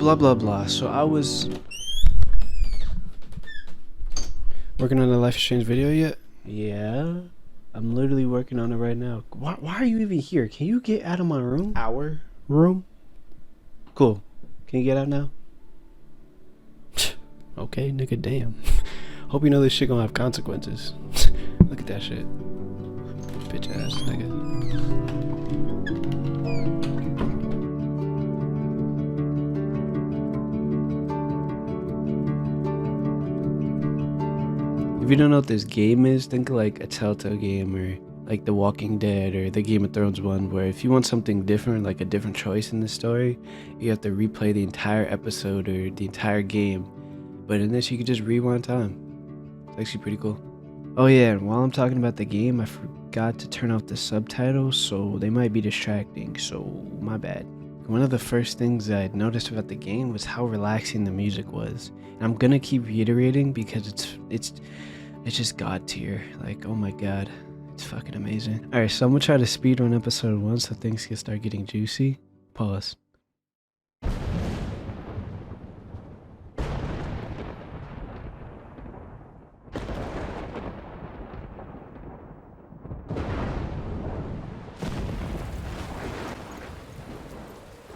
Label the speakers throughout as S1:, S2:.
S1: blah blah blah. So I was working on the Life is Strange video yet? Yeah, I'm literally working on it right now. Why are you even here? Can you get out of my room? Our room? Cool. Can you get out now? Okay, nigga, damn. Hope you know this shit gonna have consequences. Look at that shit. Bitch ass nigga. If you don't know what this game is, think of like a Telltale game or like The Walking Dead or the Game of Thrones one, where if you want something different, like a different choice in the story, you have to replay the entire episode or the entire game. But in this, you can just rewind time. It's actually pretty cool. Oh yeah, and while I'm talking about the game, I forgot to turn off the subtitles, so they might be distracting, so my bad. One of the first things I had noticed about the game was how relaxing the music was. And I'm gonna keep reiterating because it's just god tier. Like, oh my god, it's fucking amazing. Alright, so I'm gonna try to speedrun episode 1 so things can start getting juicy. Pause.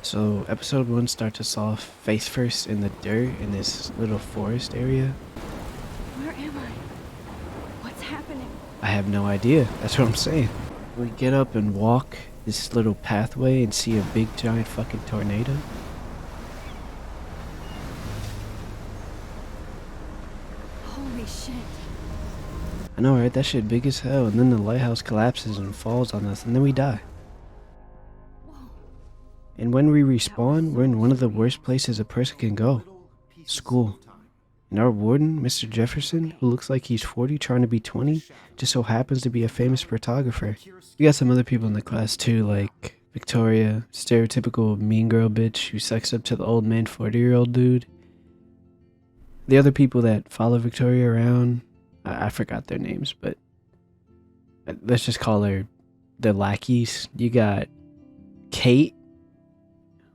S1: So episode 1 starts us off face first in the dirt in this little forest area.
S2: Where am I? What's happening?
S1: I have no idea. That's what I'm saying. We get up and walk this little pathway and see a big giant fucking tornado.
S2: Holy shit.
S1: I know, right? That shit big as hell. And then the lighthouse collapses and falls on us and then we die. And when we respawn, we're in one of the worst places a person can go. School. And our warden, Mr. Jefferson, who looks like he's 40 trying to be 20, just so happens to be a famous photographer. We got some other people in the class too, like Victoria, stereotypical mean girl bitch who sucks up to the old man 40-year-old dude. The other people that follow Victoria around, I forgot their names, but let's just call her the lackeys. You got Kate.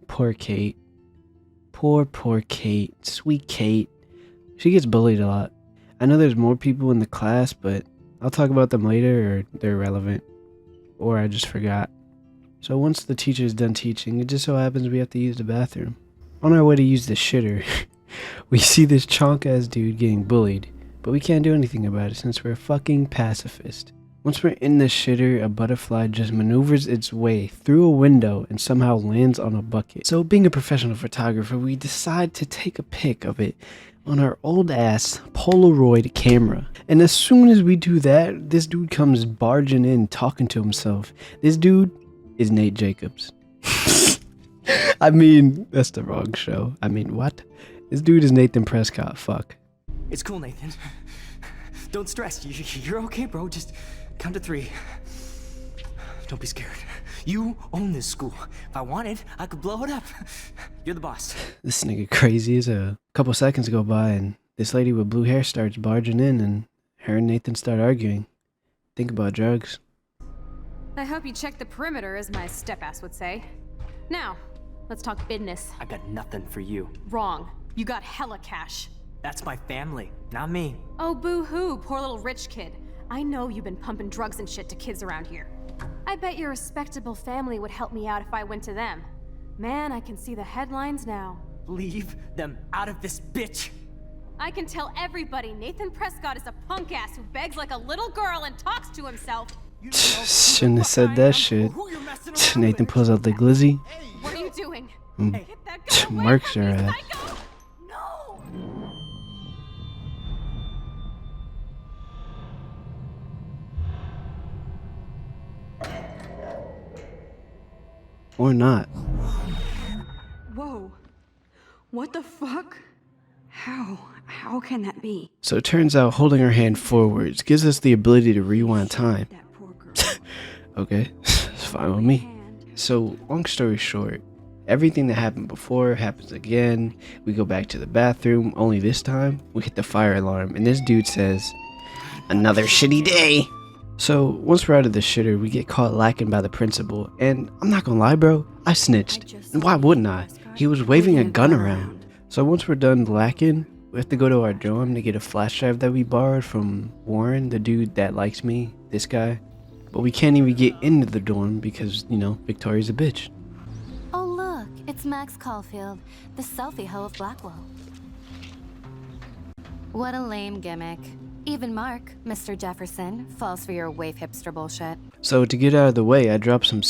S1: Poor Kate. Poor Kate. Sweet Kate. She gets bullied a lot. I know there's more people in the class, but I'll talk about them later or they're irrelevant. Or I just forgot. So once the teacher's done teaching, it just so happens we have to use the bathroom. On our way to use the shitter, we see this chonk ass dude getting bullied, but we can't do anything about it since we're a fucking pacifist. Once we're in the shitter, a butterfly just maneuvers its way through a window and somehow lands on a bucket. So being a professional photographer, we decide to take a pic of it on our old ass Polaroid camera. And as soon as we do that, this dude comes barging in talking to himself. This dude is Nate Jacobs. I mean, that's the wrong show. I mean, what? This dude is Nathan Prescott, fuck.
S3: It's cool, Nathan. Don't stress. You're okay, bro. Just count to 3. Don't be scared. You own this school. If I wanted, I could blow it up. You're the boss.
S1: This nigga crazy as a couple seconds go by and this lady with blue hair starts barging in and her and Nathan start arguing. Think about drugs.
S2: I hope you checked the perimeter, as my step-ass would say. Now, let's talk business.
S3: I got nothing for you.
S2: Wrong. You got hella cash.
S3: That's my family, not me.
S2: Oh, boo-hoo, poor little rich kid. I know you've been pumping drugs and shit to kids around here. I bet your respectable family would help me out if I went to them. Man, I can see the headlines now.
S3: Leave them out of this bitch.
S2: I can tell everybody Nathan Prescott is a punk ass who begs like a little girl and talks to himself.
S1: Shouldn't have said that shit. Nathan pulls out the glizzy.
S2: What are you doing?
S3: Hey.
S2: Get that gun away
S1: Marks
S2: from
S1: her
S2: me,
S1: ass.
S2: psycho! No!
S1: Or not.
S4: Whoa. What the fuck? How can that be?
S1: So it turns out holding her hand forwards gives us the ability to rewind time.
S4: That poor girl.
S1: Okay, it's fine with me. So, long story short, everything that happened before happens again. We go back to the bathroom, only this time we hit the fire alarm and this dude says, "Another shitty day." So once we're out of the shitter, we get caught lacking by the principal, and I'm not gonna lie, bro, I snitched. And why wouldn't I? He was waving a gun around. So once we're done lacking, we have to go to our dorm to get a flash drive that we borrowed from Warren, the dude that likes me, this guy. But we can't even get into the dorm because, you know, Victoria's a bitch.
S5: Oh look, it's Max Caulfield, the selfie hoe of Blackwell. What a lame gimmick. Even Mark, Mr. Jefferson, falls for your wave hipster bullshit.
S1: So to get out of the way, I dropped some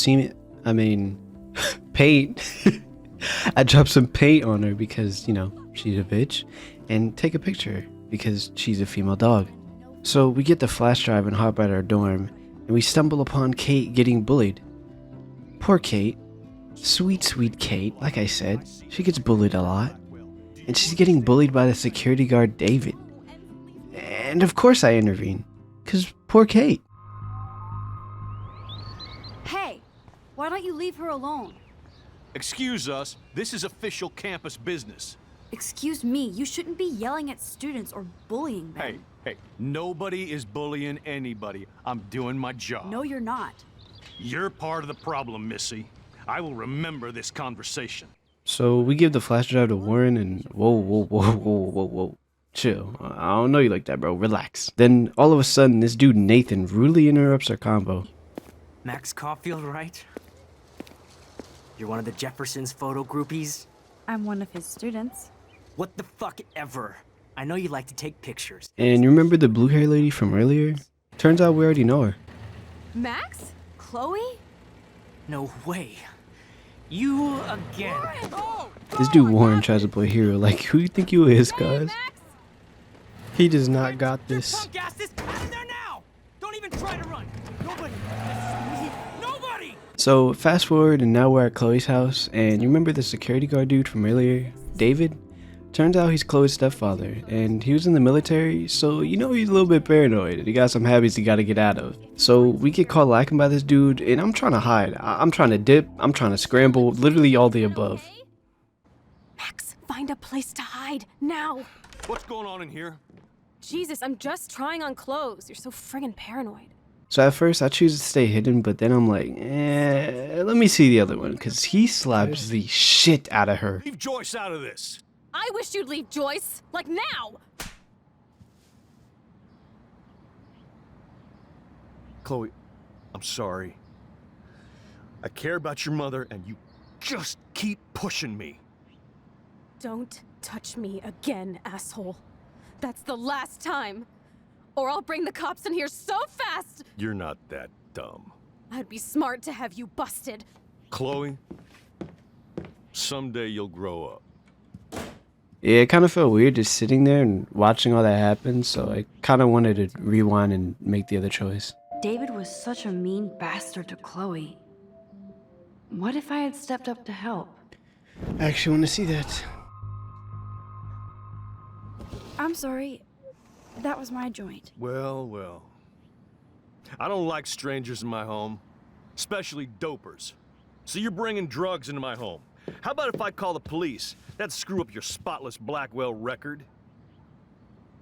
S1: paint. I dropped some paint on her because, you know, she's a bitch, and take a picture because she's a female dog. So we get the flash drive and hop out our dorm, and we stumble upon Kate getting bullied. Poor Kate. Sweet, sweet Kate, like I said, she gets bullied a lot. And she's getting bullied by the security guard David. And of course I intervene, cause poor Kate.
S4: Hey, why don't you leave her alone?
S6: Excuse us, this is official campus business.
S4: Excuse me, you shouldn't be yelling at students or bullying them.
S6: Hey, nobody is bullying anybody. I'm doing my job.
S4: No, you're not.
S6: You're part of the problem, Missy. I will remember this conversation.
S1: So we give the flash drive to Warren and whoa. Chill. I don't know you like that, bro. Relax. Then all of a sudden, this dude Nathan rudely interrupts our combo.
S3: Max Caulfield, right? You're one of the Jefferson's photo groupies?
S4: I'm one of his students.
S3: What the fuck ever? I know you like to take pictures.
S1: And you remember the blue hair lady from earlier? Turns out we already know her.
S2: Max? Chloe?
S3: No way. You again.
S1: This dude Warren tries to play hero. Like, who you think you is, guys? He does not got this.
S3: Punk asses, out of there now! Don't even try to run. Nobody!
S1: So fast forward, and now we're at Chloe's house, and you remember the security guard dude from earlier, David? Turns out he's Chloe's stepfather, and he was in the military, so you know he's a little bit paranoid, and he got some habits he gotta get out of. So we get caught lacking by this dude, and I'm trying to hide. I'm trying to dip, I'm trying to scramble, literally all the above.
S2: Max, find a place to hide, now!
S6: What's going on in here?
S2: Jesus, I'm just trying on clothes. You're so friggin' paranoid.
S1: So at first I choose to stay hidden, but then I'm like, let me see the other one, because he slaps the shit out of her.
S6: Leave Joyce out of this.
S2: I wish you'd leave, Joyce. Like now!
S6: Chloe, I'm sorry. I care about your mother, and you just keep pushing me.
S2: Don't touch me again, asshole. That's the last time. Or I'll bring the cops in here so fast!
S6: You're not that dumb.
S2: I'd be smart to have you busted.
S6: Chloe, someday you'll grow up.
S1: Yeah, it kind of felt weird just sitting there and watching all that happen, so I kind of wanted to rewind and make the other choice.
S4: David was such a mean bastard to Chloe. What if I had stepped up to help?
S1: I actually want to see that.
S4: I'm sorry. That was my joint.
S6: Well. I don't like strangers in my home, especially dopers. So you're bringing drugs into my home. How about if I call the police? That'd screw up your spotless Blackwell record.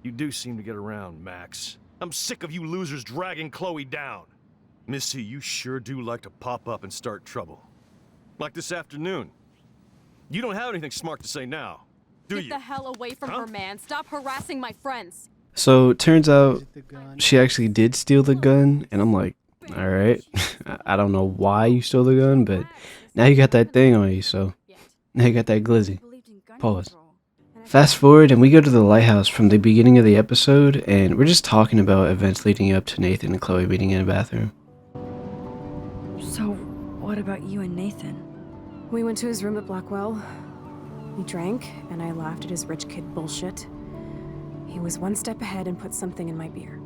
S6: You do seem to get around, Max. I'm sick of you losers dragging Chloe down. Missy, you sure do like to pop up and start trouble. Like this afternoon. You don't have anything smart to say now, do you?
S2: Get the hell away from her, man. Stop harassing my friends.
S1: So it turns out she actually did steal the gun, and I'm like, alright. I don't know why you stole the gun, but now you got that thing on you, so now you got that glizzy. Pause. Fast forward, and we go to the lighthouse from the beginning of the episode, and we're just talking about events leading up to Nathan and Chloe meeting in a bathroom.
S4: So, what about you and Nathan?
S2: We went to his room at Blackwell. We drank, and I laughed at his rich kid bullshit. He was one step ahead and put something in my beer.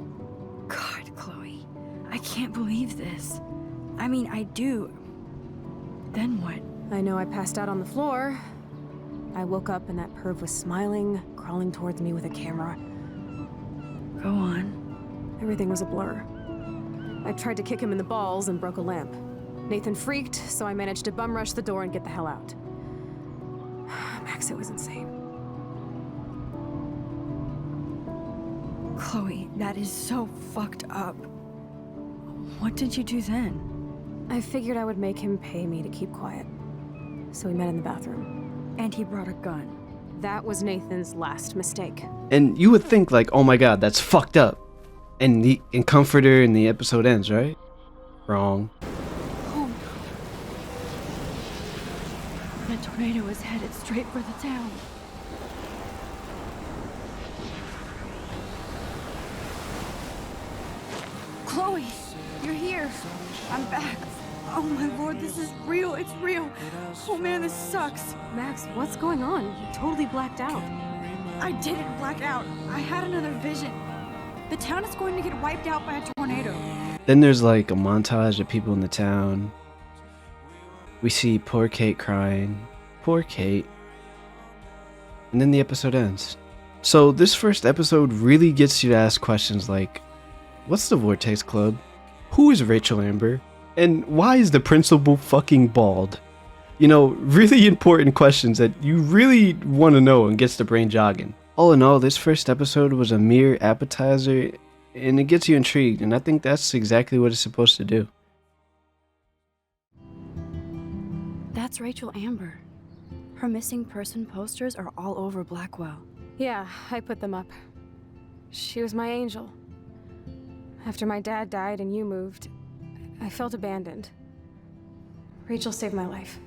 S4: God, Chloe, I can't believe this. I mean, I do. Then what?
S2: I know I passed out on the floor. I woke up and that perv was smiling, crawling towards me with a camera.
S4: Go on.
S2: Everything was a blur. I tried to kick him in the balls and broke a lamp. Nathan freaked, so I managed to bum rush the door and get the hell out. Max, it was insane.
S4: Chloe, that is so fucked up. What did you do then?
S2: I figured I would make him pay me to keep quiet. So we met in the bathroom.
S4: And he brought a gun.
S2: That was Nathan's last mistake.
S1: And you would think like, oh my god, that's fucked up. And Comforter and the episode ends, right? Wrong.
S4: Oh no. The tornado is headed straight for the town. Chloe, you're here. I'm back. Oh my lord, this is real. It's real. Oh man, this sucks.
S2: Max, what's going on? You totally blacked out.
S4: I didn't black out. I had another vision. The town is going to get wiped out by a tornado.
S1: Then there's like a montage of people in the town. We see poor Kate crying. Poor Kate. And then the episode ends. So this first episode really gets you to ask questions like, what's the Vortex Club? Who is Rachel Amber? And why is the principal fucking bald? You know, really important questions that you really want to know and gets the brain jogging. All in all, this first episode was a mere appetizer, and it gets you intrigued, and I think that's exactly what it's supposed to do.
S4: That's Rachel Amber. Her missing person posters are all over Blackwell.
S2: Yeah, I put them up. She was my angel. After my dad died and you moved, I felt abandoned. Rachel saved my life.